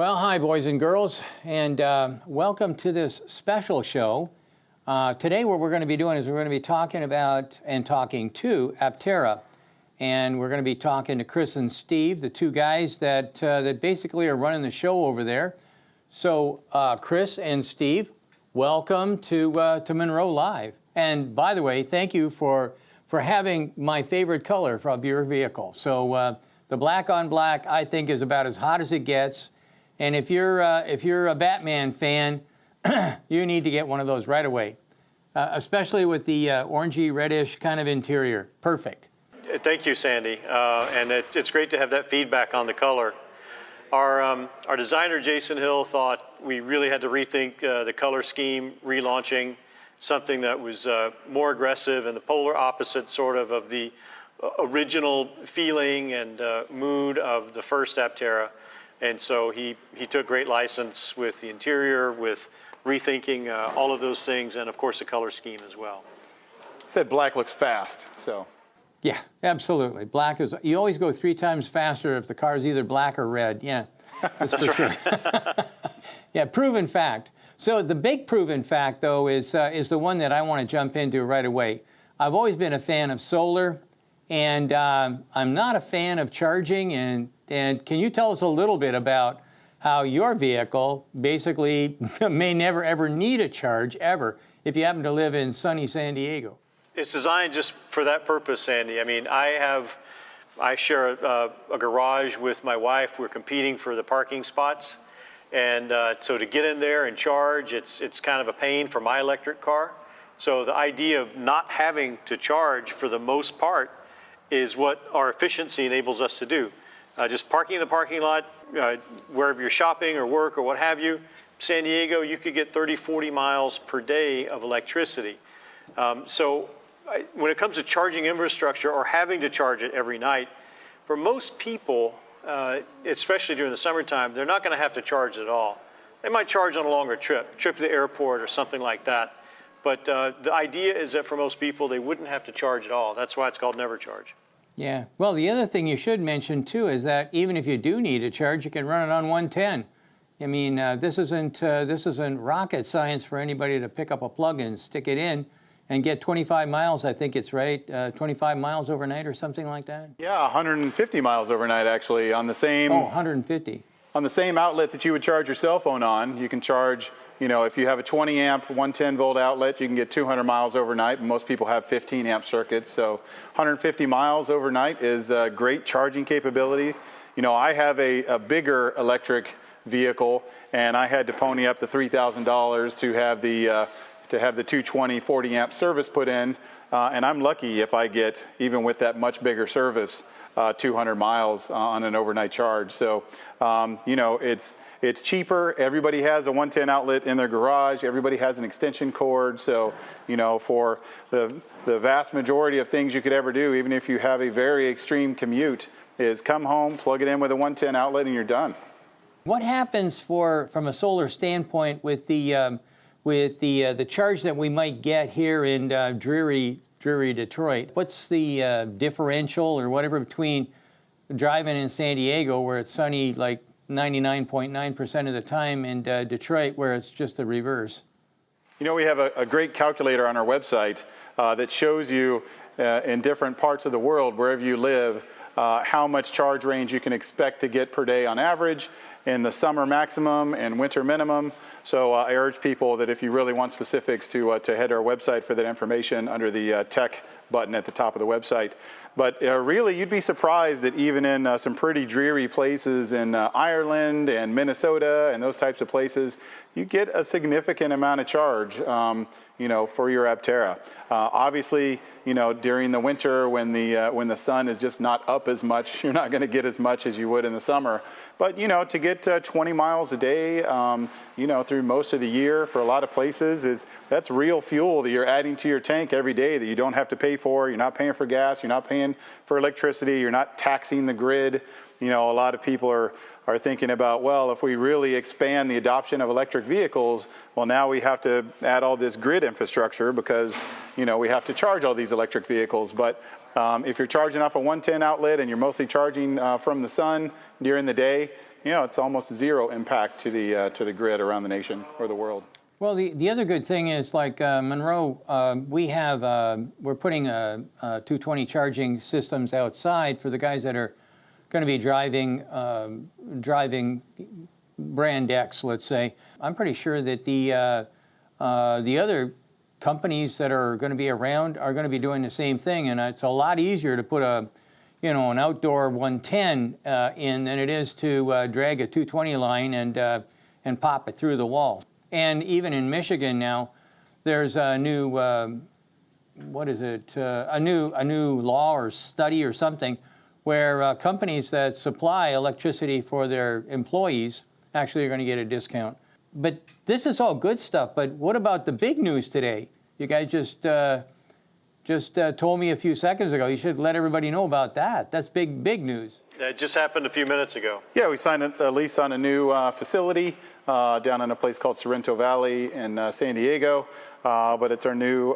Well, hi, boys and girls, and welcome to this special show. Today, what we're going to be doing is we're going to be talking about and talking to Aptera, and we're going to be talking to Chris and Steve, the two guys that basically are running the show over there. So, Chris and Steve, welcome to Munro Live. And by the way, thank you for having my favorite color of your vehicle. So, the black on black, I think, is about as hot as it gets. And if you're a Batman fan, you need to get one of those right away, especially with the orangey reddish kind of interior. Perfect. Thank you, Sandy. And it's great to have that feedback on the color. Our designer, Jason Hill, thought we really had to rethink the color scheme, relaunching something that was more aggressive and the polar opposite sort of the original feeling and mood of the first Aptera. And so he took great license with the interior, with rethinking all of those things, and of course the color scheme as well. Said black looks fast, so. Yeah, absolutely. Black is, you always go 3 times faster if the car is either black or red. Yeah, that's for right. Sure. Yeah, proven fact. So the big proven fact, though, is the one that I want to jump into right away. I've always been a fan of solar, and I'm not a fan of charging. And can you tell us a little bit about how your vehicle basically may never ever need a charge ever if you happen to live in sunny San Diego? It's designed just for that purpose, Sandy. I mean, I share a garage with my wife. We're competing for the parking spots. And so to get in there and charge, it's kind of a pain for my electric car. So the idea of not having to charge for the most part is what our efficiency enables us to do. Just parking in the parking lot, wherever you're shopping or work or what have you. San Diego, you could get 30, 40 miles per day of electricity. So when it comes to charging infrastructure or having to charge it every night, for most people, especially during the summertime, they're not going to have to charge at all. They might charge on a longer trip to the airport or something like that. But the idea is that for most people, they wouldn't have to charge at all. That's why it's called never charge. Yeah. Well, the other thing you should mention, too, is that even if you do need a charge, you can run it on 110. I mean, this isn't rocket science for anybody to pick up a plug and stick it in and get 25 miles, I think it's right, 25 miles overnight or something like that? Yeah, 150 miles overnight, actually, on the same... Oh, 150. On the same outlet that you would charge your cell phone on, you can charge, you know, if you have a 20 amp, 110 volt outlet, you can get 200 miles overnight. Most people have 15 amp circuits, so 150 miles overnight is a great charging capability. You know, I have a bigger electric vehicle, and I had to pony up the $3,000 to have the 220 40 amp service put in, and I'm lucky if I get, even with that much bigger service, 200 miles on an overnight charge. So, you know, it's cheaper. Everybody has a 110 outlet in their garage. Everybody has an extension cord. So, you know, for the vast majority of things you could ever do, even if you have a very extreme commute, is come home, plug it in with a 110 outlet, and you're done. What happens from a solar standpoint with the charge that we might get here in dreary Detroit? What's the differential or whatever between driving in San Diego, where it's sunny like 99.9% of the time, and Detroit, where it's just the reverse? You know, we have a great calculator on our website that shows you in different parts of the world, wherever you live, how much charge range you can expect to get per day on average, in the summer maximum and winter minimum. So I urge people that if you really want specifics to head to our website for that information under the tech button at the top of the website. But really, you'd be surprised that even in some pretty dreary places in Ireland and Minnesota and those types of places, you get a significant amount of charge, you know, for your Aptera. Obviously, you know, during the winter when the sun is just not up as much, you're not going to get as much as you would in the summer. But, you know, to get 20 miles a day, you know, through most of the year for a lot of places, that's real fuel that you're adding to your tank every day that you don't have to pay for. You're not paying for gas. You're not paying for electricity. You're not taxing the grid. You know, a lot of people are thinking about, well, if we really expand the adoption of electric vehicles, well, now we have to add all this grid infrastructure because, you know, we have to charge all these electric vehicles. But if you're charging off a 110 outlet and you're mostly charging from the sun during the day, it's almost zero impact to the grid around the nation or the world. Well, the other good thing is, like Munro, we're putting 220 charging systems outside for the guys that are going to be driving brand X, let's say. I'm pretty sure that the other companies that are going to be around are going to be doing the same thing, and it's a lot easier to put an outdoor 110 in than it is to drag a 220 line and pop it through the wall. And even in Michigan now, there's a new a new law or study or something where companies that supply electricity for their employees actually are going to get a discount. But this is all good stuff. But what about the big news today? You guys just told me a few seconds ago. You should let everybody know about that. That's big news. It just happened a few minutes ago. Yeah, we signed a lease on a new facility down in a place called Sorrento Valley in San Diego. But it's our new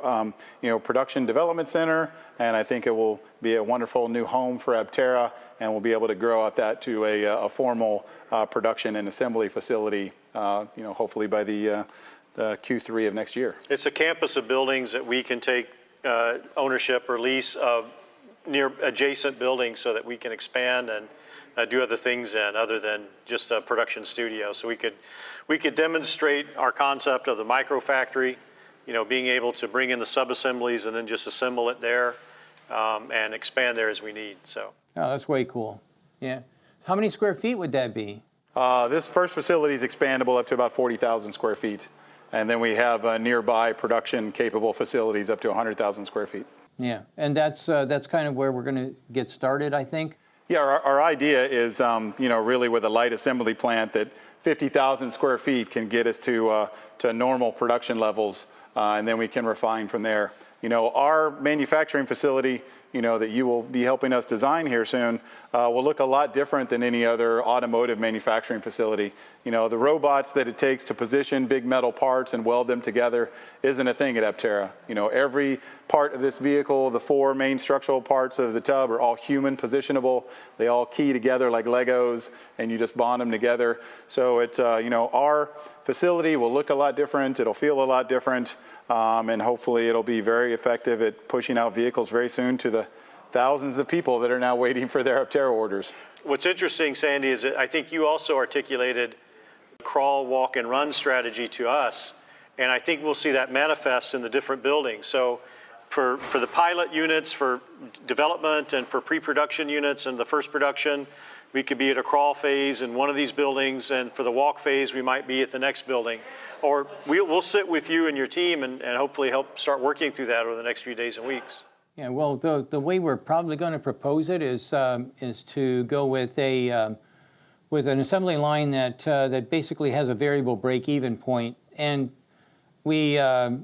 production development center, and I think it will be a wonderful new home for Aptera, and we'll be able to grow out that to a formal production and assembly facility, hopefully by the Q3 of next year. It's a campus of buildings that we can take ownership or lease of near adjacent buildings so that we can expand and do other things in other than just a production studio. So we could demonstrate our concept of the micro factory, being able to bring in the sub-assemblies and then just assemble it there and expand there as we need. So. Oh, that's way cool. Yeah. How many square feet would that be? This first facility is expandable up to about 40,000 square feet. And then we have nearby production capable facilities up to 100,000 square feet. Yeah, and that's kind of where we're going to get started, I think. Yeah, our idea is, really with a light assembly plant that 50,000 square feet can get us to normal production levels, and then we can refine from there. Our manufacturing facility, that you will be helping us design here soon, will look a lot different than any other automotive manufacturing facility. The robots that it takes to position big metal parts and weld them together isn't a thing at Aptera. Every part of this vehicle, the 4 main structural parts of the tub are all human positionable. They all key together like Legos, and you just bond them together. So it's, our facility will look a lot different. It'll feel a lot different. And hopefully it'll be very effective at pushing out vehicles very soon to the thousands of people that are now waiting for their Aptera orders. What's interesting, Sandy, is that I think you also articulated the crawl, walk, and run strategy to us. And I think we'll see that manifest in the different buildings. So for the pilot units, for development, and for pre-production units and the first production, we could be at a crawl phase in one of these buildings, and for the walk phase, we might be at the next building. Or we'll sit with you and your team and hopefully help start working through that over the next few days and weeks. Yeah, well, the way we're probably going to propose it is to go with an assembly line that basically has a variable break-even point. And I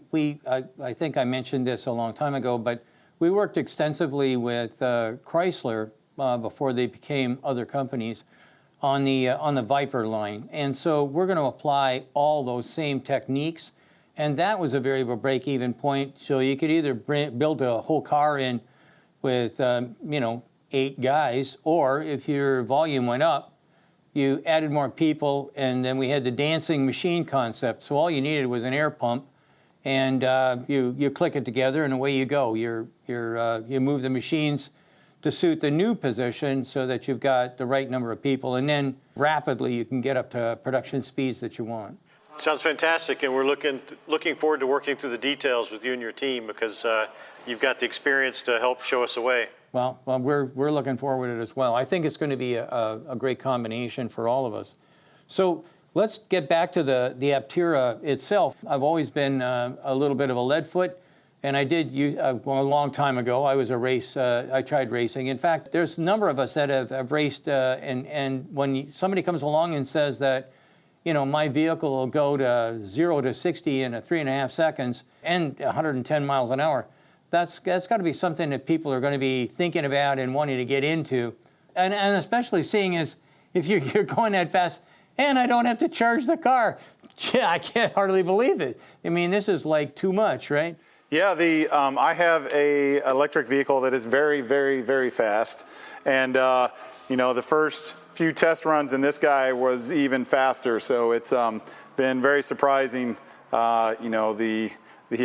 think I mentioned this a long time ago, but we worked extensively with Chrysler before they became other companies on the Viper line. And so we're going to apply all those same techniques. And that was a variable break-even point. So you could either build a whole car in with, 8 guys, or if your volume went up, you added more people, and then we had the dancing machine concept. So all you needed was an air pump, and you click it together, and away you go. You move the machines to suit the new position so that you've got the right number of people, and then rapidly you can get up to production speeds that you want. Sounds fantastic, and we're looking forward to working through the details with you and your team, because you've got the experience to help show us the way. Well, we're looking forward to it as well. I think it's going to be a great combination for all of us. So let's get back to the Aptera itself. I've always been a little bit of a lead foot. And I did, a long time ago, I tried racing. In fact, there's a number of us that have raced, and when somebody comes along and says that, my vehicle will go to 0 to 60 in 3.5 seconds and 110 miles an hour, that's got to be something that people are going to be thinking about and wanting to get into. And especially seeing as if you're going that fast, and I don't have to charge the car. Yeah, I can't hardly believe it. I mean, this is like too much, right? Yeah, I have a electric vehicle that is very, very, very fast, and the first few test runs, and this guy was even faster. So it's been very surprising, you know, the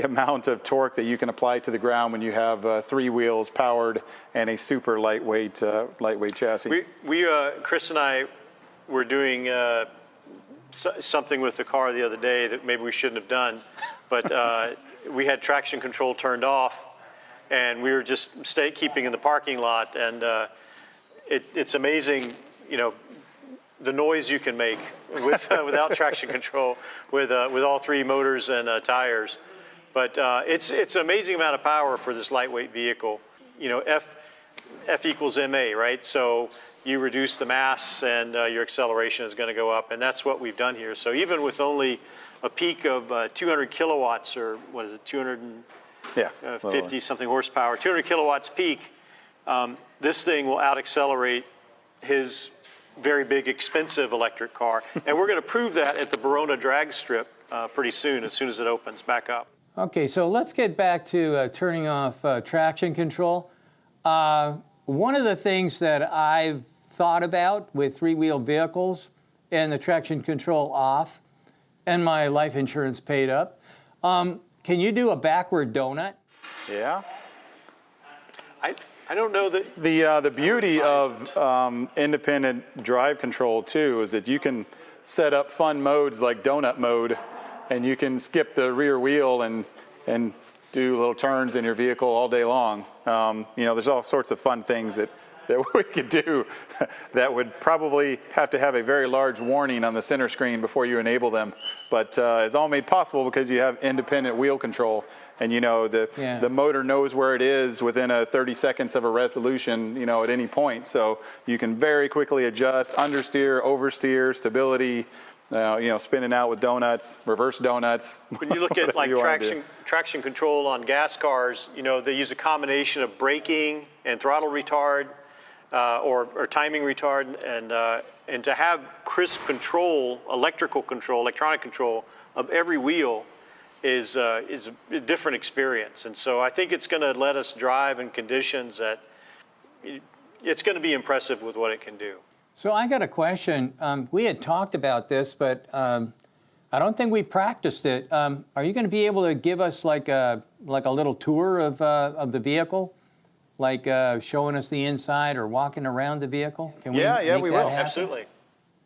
amount of torque that you can apply to the ground when you have 3 wheels powered and a super lightweight chassis. Chris and I were doing something with the car the other day that maybe we shouldn't have done, but we had traction control turned off, and we were just keeping in the parking lot, and it's amazing, you know, the noise you can make with without traction control with all 3 motors and tires. But it's an amazing amount of power for this lightweight vehicle. You know, F equals ma, right? So you reduce the mass and your acceleration is going to go up, and that's what we've done here. So even with only a peak of 200 kilowatts, or what is it, 250 something horsepower, 200 kilowatts peak, this thing will out-accelerate his very big, expensive electric car. And we're going to prove that at the Verona drag strip pretty soon, as soon as it opens back up. Okay, so let's get back to turning off traction control. One of the things that I've thought about with 3-wheel vehicles and the traction control off and my life insurance paid up, can you do a backward donut? Yeah. I don't know that. The beauty of independent drive control too is that you can set up fun modes like donut mode, and you can skip the rear wheel and do little turns in your vehicle all day long. You know, there's all sorts of fun things that we could do that would probably have to have a very large warning on the center screen before you enable them. But it's all made possible because you have independent wheel control. And you know, the motor knows where it is within 30 seconds of a revolution, you know, at any point. So you can very quickly adjust, understeer, oversteer, stability, you know, spinning out with donuts, reverse donuts. When you look at like traction control on gas cars, you know, they use a combination of braking and throttle retard or timing retard, and to have crisp control, electronic control of every wheel is a different experience. And so I think it's going to let us drive in conditions that it's going to be impressive with what it can do. So I got a question. We had talked about this, but I don't think we practiced it. Are you going to be able to give us like a little tour of the vehicle, like showing us the inside or walking around the vehicle? Can we we will. Absolutely.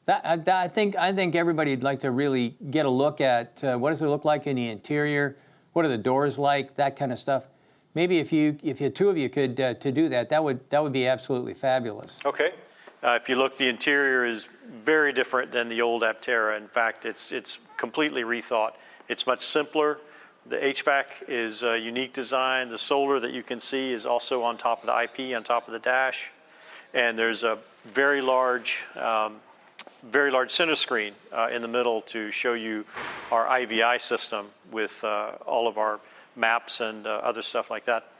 I think everybody'd like to really get a look at what does it look like in the interior, what are the doors like, that kind of stuff. Maybe if you 2 of you could to do that, that would be absolutely fabulous. Okay. If you look, the interior is very different than the old Aptera. In fact, it's completely rethought. It's much simpler. The HVAC is a unique design. The solar that you can see is also on top of the IP, on top of the dash. And there's a very large center screen in the middle to show you our IVI system with all of our maps and other stuff like that.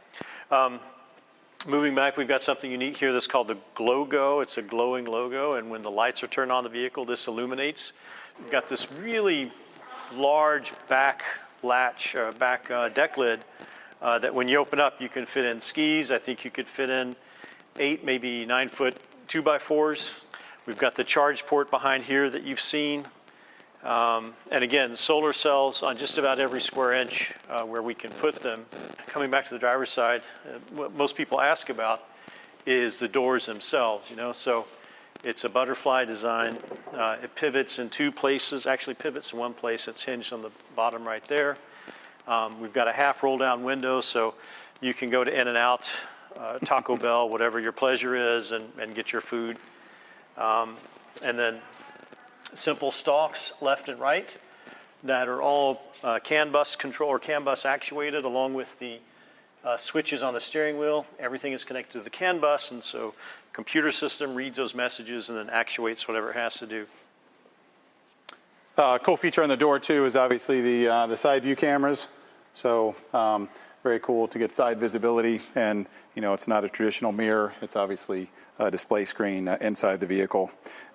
Moving back, we've got something unique here that's called the Glow Go. It's a glowing logo, and when the lights are turned on the vehicle, this illuminates. We've got this really large back latch, back deck lid that when you open up, you can fit in skis. I think you could fit in 8, maybe 9-foot 2x4s. We've got the charge port behind here that you've seen. And again, solar cells on just about every square inch where we can put them. Coming back to the driver's side, what most people ask about is the doors themselves, you know. So it's a butterfly design. It pivots in 2 places, actually pivots in 1 place. It's hinged on the bottom right there. We've got a half roll down window, so you can go to In-N-Out, Taco Bell, whatever your pleasure is, and get your food. And then simple stalks left and right that are all CAN bus control or CAN bus actuated, along with the switches on the steering wheel. Everything is connected to the CAN bus, and so computer system reads those messages and then actuates whatever it has to do. Cool feature on the door too is obviously the side view cameras. So very cool to get side visibility, and you know, it's not a traditional mirror. It's obviously a display screen inside the vehicle.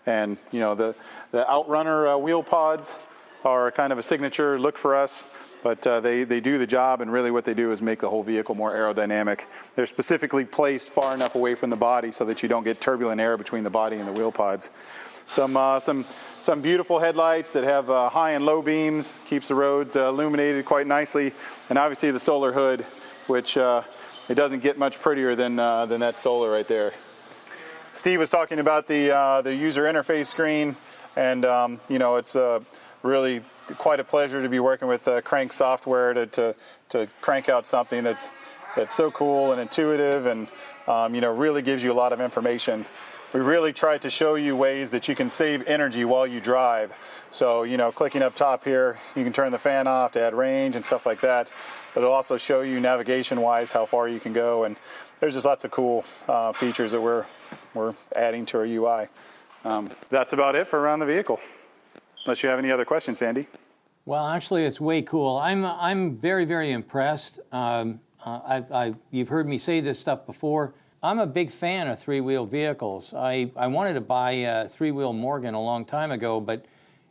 And you know, the Outrunner wheel pods are kind of a signature look for us. but they do the job, and really what they do is make the whole vehicle more aerodynamic. They're specifically placed far enough away from the body so that you don't get turbulent air between the body and the wheel pods. Some beautiful headlights that have high and low beams, keeps the roads illuminated quite nicely, and obviously the solar hood, which it doesn't get much prettier than that solar right there. Steve was talking about the user interface screen, and you know, it's really quite a pleasure to be working with Crank software to crank out something that's so cool and intuitive, and you know, really gives you a lot of information. We really tried to show you ways that you can save energy while you drive. So, you know, clicking up top here, you can turn the fan off to add range and stuff like that. But it'll also show you navigation-wise how far you can go, and there's just lots of cool features that we're adding to our UI. That's about it for around the vehicle. Unless you have any other questions, Sandy. Well, actually, it's way cool. I'm very, very impressed. You've heard me say this stuff before. I'm a big fan of three-wheel vehicles. I wanted to buy a three-wheel Morgan a long time ago, but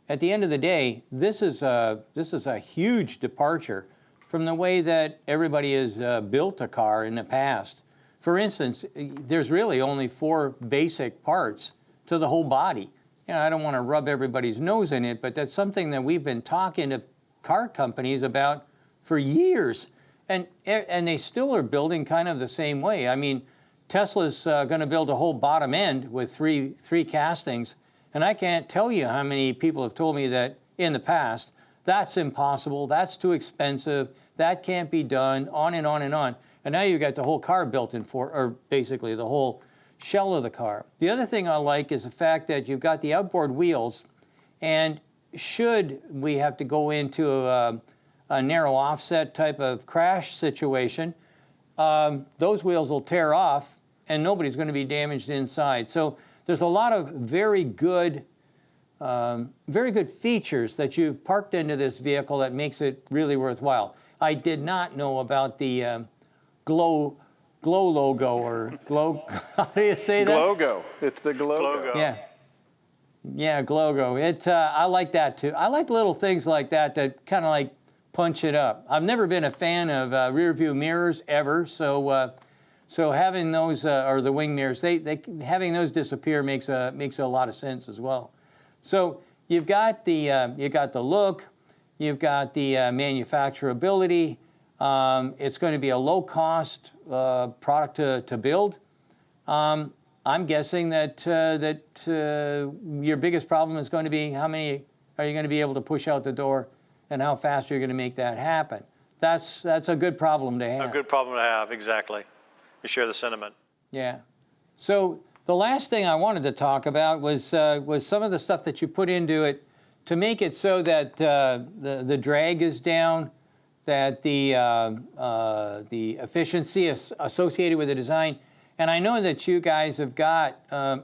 at the end of the day, this is a huge departure from the way that everybody has built a car in the past. For instance, there's really only 4 basic parts to the whole body. You know, I don't want to rub everybody's nose in it, but that's something that we've been talking to car companies about for years, and they still are building kind of the same way. I mean, Tesla's going to build a whole bottom end with three castings, and I can't tell you how many people have told me that in the past, that's impossible, that's too expensive, that can't be done, on and on and on. And now you've got the whole car built in for, or basically the whole shell of the car. The other thing I like is the fact that you've got the outboard wheels, and should we have to go into a narrow offset type of crash situation, those wheels will tear off and nobody's going to be damaged inside. So there's a lot of very good features that you've parked into this vehicle that makes it really worthwhile. I did not know about the glow logo, or glow, how do you say that? Glogo. It's the Glogo. Yeah. Yeah, Glogo. I like that too. I like little things like that kind of like punch it up. I've never been a fan of rear view mirrors ever, so having those, or the wing mirrors, having those disappear makes a lot of sense as well. So you've got the look, you've got the manufacturability. It's going to be a low-cost product to build. I'm guessing that your biggest problem is going to be how many are you going to be able to push out the door, and how fast you're going to make that happen. That's a good problem to have. A good problem to have, exactly. We share the sentiment. Yeah. So the last thing I wanted to talk about was some of the stuff that you put into it to make it so that the drag is down, that the efficiency is associated with the design. And I know that you guys have got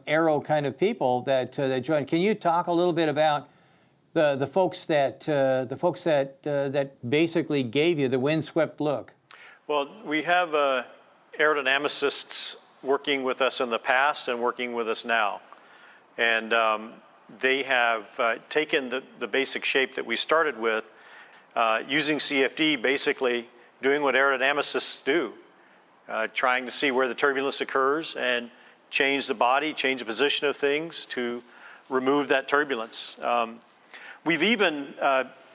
aero kind of people that join. Can you talk a little bit about the folks that basically gave you the windswept look? Well, we have aerodynamicists working with us in the past and working with us now, and they have taken the basic shape that we started with, using CFD, basically doing what aerodynamicists do, trying to see where the turbulence occurs and change the body, change the position of things to remove that turbulence. We've even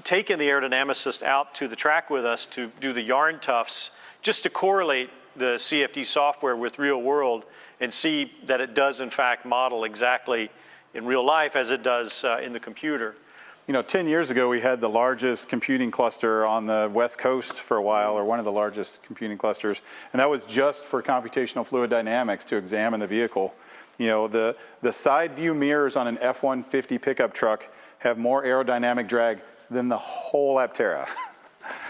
taken the aerodynamicist out to the track with us to do the yarn tufts, just to correlate the CFD software with real world and see that it does in fact model exactly in real life as it does in the computer. You know, 10 years ago, we had the largest computing cluster on the West Coast for a while, or one of the largest computing clusters, and that was just for computational fluid dynamics to examine the vehicle. You know, the side view mirrors on an F-150 pickup truck have more aerodynamic drag than the whole Aptera.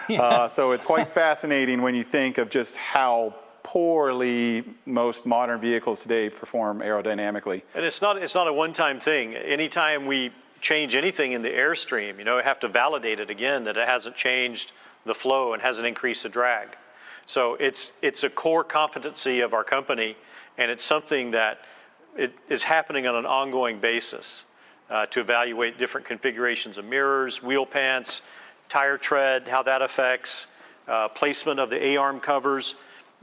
Yeah. So it's quite fascinating when you think of just how poorly most modern vehicles today perform aerodynamically. And it's not a one-time thing. Anytime we change anything in the airstream, you know, I have to validate it again that it hasn't changed the flow and hasn't increased the drag. So it's a core competency of our company, and it's something that it is happening on an ongoing basis to evaluate different configurations of mirrors, wheel pants, tire tread, how that affects, placement of the A-arm covers.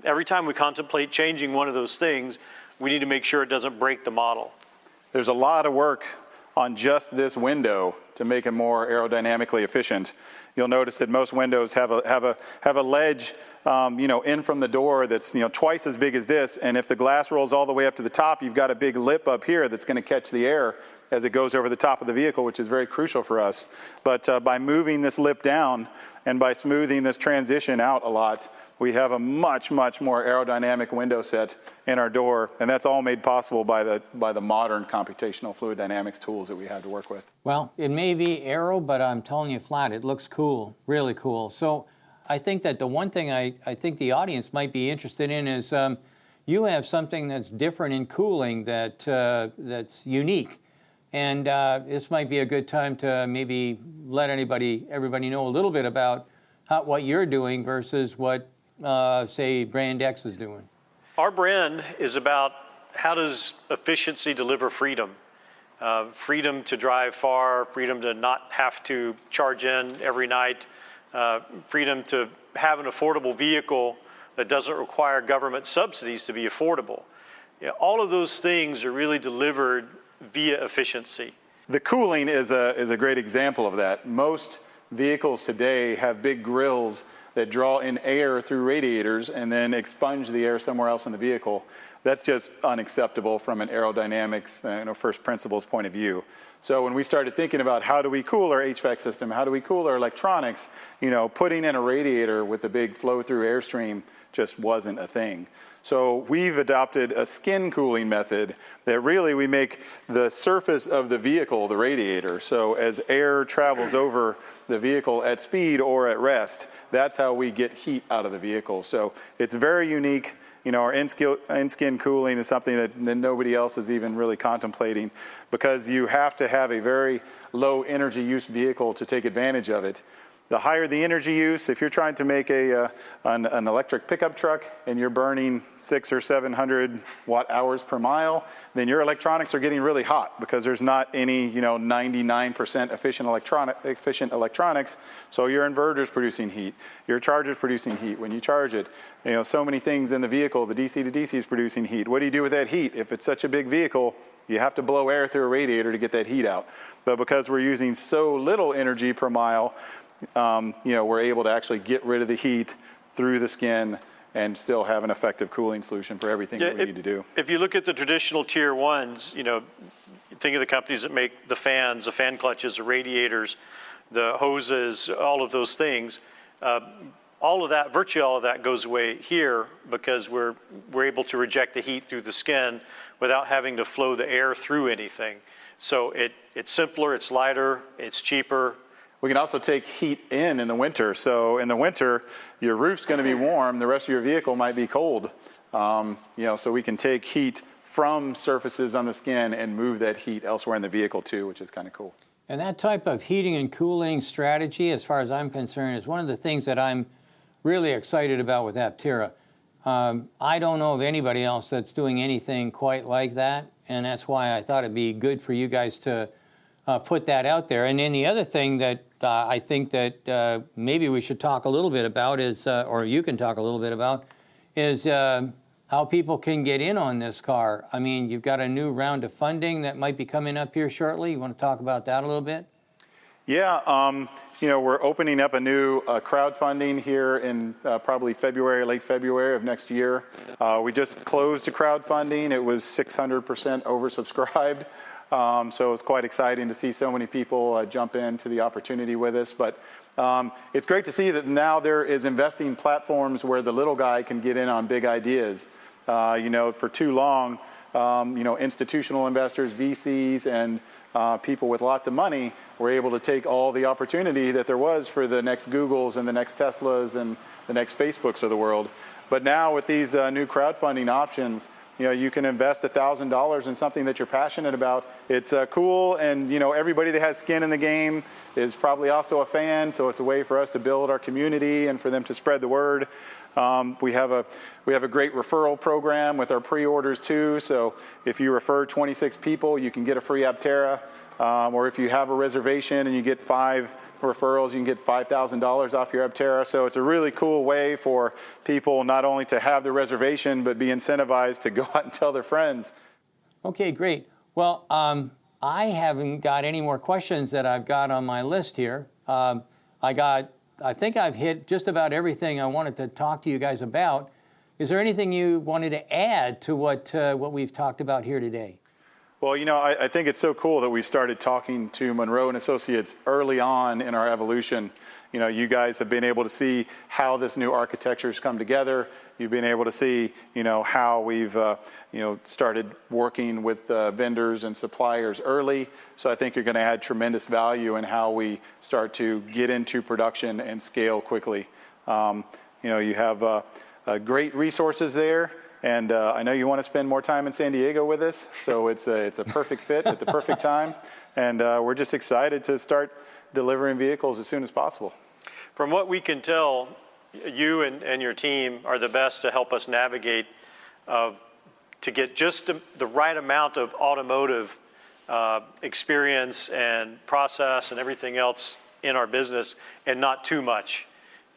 Every time we contemplate changing one of those things, we need to make sure it doesn't break the model. There's a lot of work on just this window to make it more aerodynamically efficient. You'll notice that most windows have a ledge, in from the door that's twice as big as this, and if the glass rolls all the way up to the top, you've got a big lip up here that's going to catch the air as it goes over the top of the vehicle, which is very crucial for us. But by moving this lip down and by smoothing this transition out a lot, we have a much, much more aerodynamic window set in our door, and that's all made possible by the modern computational fluid dynamics tools that we have to work with. Well, it may be aero, but I'm telling you flat, it looks cool, really cool. So I think that the one thing I think the audience might be interested in is you have something that's different in cooling that's unique. And this might be a good time to maybe let everybody know a little bit about what you're doing versus what, say, brand X is doing. Our brand is about how does efficiency deliver freedom. Freedom to drive far, freedom to not have to charge in every night, freedom to have an affordable vehicle that doesn't require government subsidies to be affordable. All of those things are really delivered via efficiency. The cooling is a great example of that. Most vehicles today have big grills that draw in air through radiators and then expunge the air somewhere else in the vehicle. That's just unacceptable from an aerodynamics, first principles point of view. So when we started thinking about how do we cool our HVAC system, how do we cool our electronics, putting in a radiator with a big flow-through airstream just wasn't a thing. So we've adopted a skin cooling method that really we make the surface of the vehicle the radiator. So as air travels over the vehicle at speed or at rest, that's how we get heat out of the vehicle. So it's very unique. Our in-skin cooling is something that nobody else is even really contemplating, because you have to have a very low energy use vehicle to take advantage of it. The higher the energy use, if you're trying to make an electric pickup truck and you're burning 600 or 700 watt hours per mile, then your electronics are getting really hot because there's not any 99% efficient electronics. So your inverter's producing heat, your charger's producing heat. When you charge it, so many things in the vehicle, the DC to DC is producing heat. What do you do with that heat? If it's such a big vehicle, you have to blow air through a radiator to get that heat out. But because we're using so little energy per mile, we're able to actually get rid of the heat through the skin and still have an effective cooling solution for everything that we need to do. If you look at the traditional tier ones, think of the companies that make the fans, the fan clutches, the radiators, the hoses, all of those things. Virtually all of that goes away here because we're able to reject the heat through the skin without having to flow the air through anything. So it's simpler, it's lighter, it's cheaper. We can also take heat in the winter. So in the winter, your roof's going to be warm. The rest of your vehicle might be cold. So we can take heat from surfaces on the skin and move that heat elsewhere in the vehicle too, which is kind of cool. And that type of heating and cooling strategy, as far as I'm concerned, is one of the things that I'm really excited about with Aptera. I don't know of anybody else that's doing anything quite like that, and that's why I thought it'd be good for you guys to put that out there. And then the other thing that I think that maybe we should talk a little bit about is, or you can talk a little bit about, is how people can get in on this car. I mean, you've got a new round of funding that might be coming up here shortly. You want to talk about that a little bit? Yeah, we're opening up a new crowdfunding here in probably late February of next year. We just closed a crowdfunding. It was 600% oversubscribed. So it's quite exciting to see so many people jump into the opportunity with us. But it's great to see that now there is investing platforms where the little guy can get in on big ideas. For too long, institutional investors, VCs, and people with lots of money were able to take all the opportunity that there was for the next Googles and the next Teslas and the next Facebooks of the world. But now with these new crowdfunding options, you can invest $1,000 in something that you're passionate about. It's cool, and everybody that has skin in the game is probably also a fan. So it's a way for us to build our community and for them to spread the word. We have a great referral program with our pre-orders too. So if you refer 26 people, you can get a free Aptera. Or if you have a reservation and you get 5 referrals, you can get $5,000 off your Aptera. So it's a really cool way for people not only to have the reservation, but be incentivized to go out and tell their friends. Okay, great. Well, I haven't got any more questions that I've got on my list here. I think I've hit just about everything I wanted to talk to you guys about. Is there anything you wanted to add to what we've talked about here today? Well, you know, I think it's so cool that we started talking to Munro Associates early on in our evolution. You know, you guys have been able to see how this new architecture's come together. You've been able to see, you know, how we've, started working with vendors and suppliers early. So I think you're going to add tremendous value in how we start to get into production and scale quickly. You have great resources there. And I know you want to spend more time in San Diego with us, so it's a perfect fit at the perfect time. And we're just excited to start delivering vehicles as soon as possible. From what we can tell, you and your team are the best to help us navigate to get just the right amount of automotive experience and process and everything else in our business, and not too much.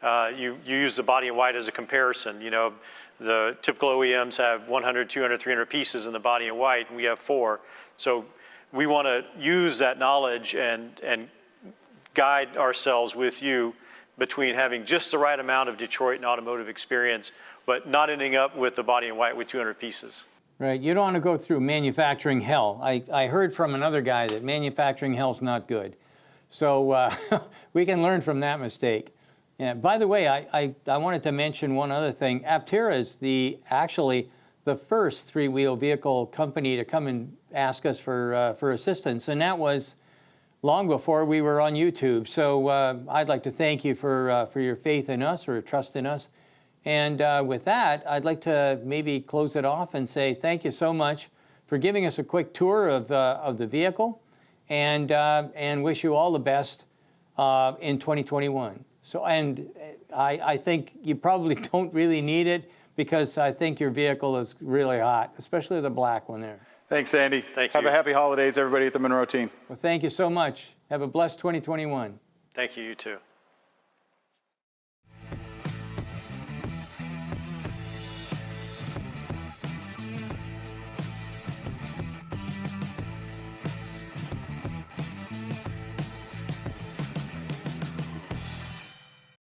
You use the body in white as a comparison. You know, the typical OEMs have 100, 200, 300 pieces in the body in white, and we have 4. So we want to use that knowledge and guide ourselves with you between having just the right amount of Detroit and automotive experience, but not ending up with the body in white with 200 pieces. Right. You don't want to go through manufacturing hell. I heard from another guy that manufacturing hell's not good. So we can learn from that mistake. Yeah, by the way, I wanted to mention one other thing. Aptera is actually the first 3-wheel vehicle company to come and ask us for assistance, and that was long before we were on YouTube. So I'd like to thank you for your faith in us, or trust in us. And with that, I'd like to maybe close it off and say thank you so much for giving us a quick tour of the vehicle, and wish you all the best in 2021. So, and I think you probably don't really need it, because I think your vehicle is really hot, especially the black one there. Thanks, Andy. Thank you. Have a happy holidays, everybody at the Munro team. Well, thank you so much. Have a blessed 2021. Thank you, you too.